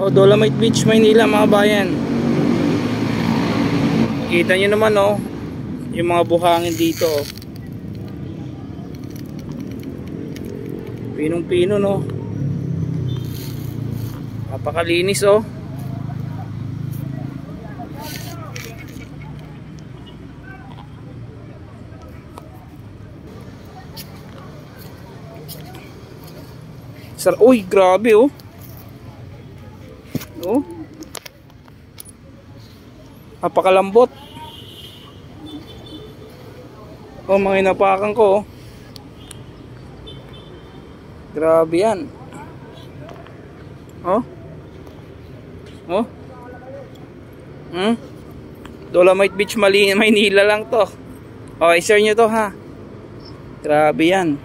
O, Dolomite Beach, Maynila mga bayan. Kita nyo naman yung mga buhangin dito. Pinong-pino napakalinis Uy, grabe napakalambot. Mga inapakan ko grabe yan. Dolomite Beach, Maynila lang to. I-share nyo to ha. Grabe yan.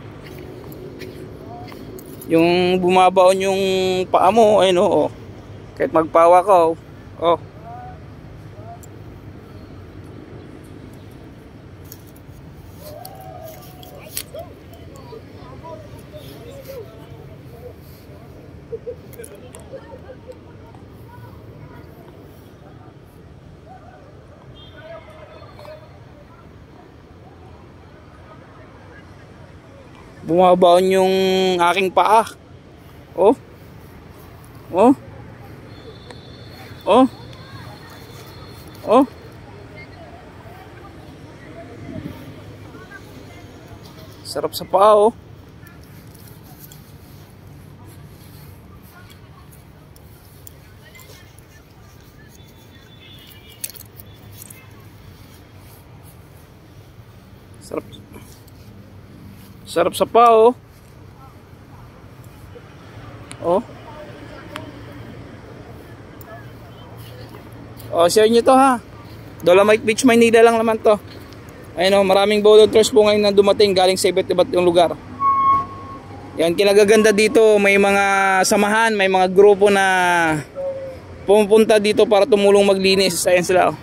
Yung bumabaon yung paa mo, ayun kahit magpawa ka bumabaon yung aking paa. Sarap sa paa Sarap sa paa share nyo to ha. Dolomite Beach, Maynila lang naman to. Ayun maraming volunteers po ngayon na dumating galing sa iba't ibang lugar. Yan, kinagaganda dito, may mga samahan, may mga grupo na pumupunta dito para tumulong maglinis. Ayan sila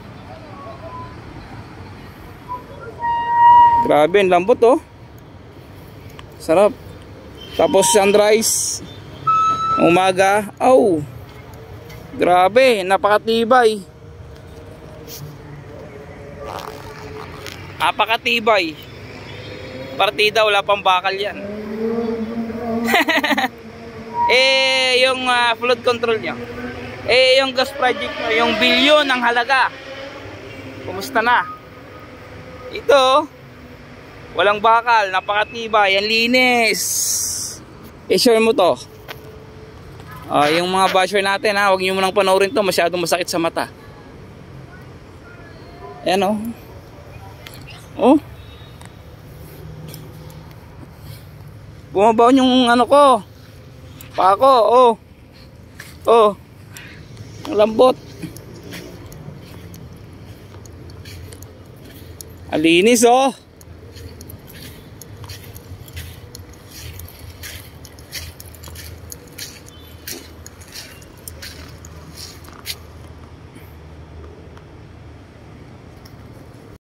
grabe, ang lambot sarap. Tapos sunrise umaga, grabe, napakatibay. Partida, wala pang bakal yan. Yung flood control nyo, yung gas project nyo, yung bilyon ng halaga, kumusta na? Ito walang bakal, napakatibay, yan linis. I-share mo to. Yung mga basher natin ha, huwag nyo munang panoorin to, masyadong masakit sa mata. Ayan bumabaon yung paa ko ang lambot, ang linis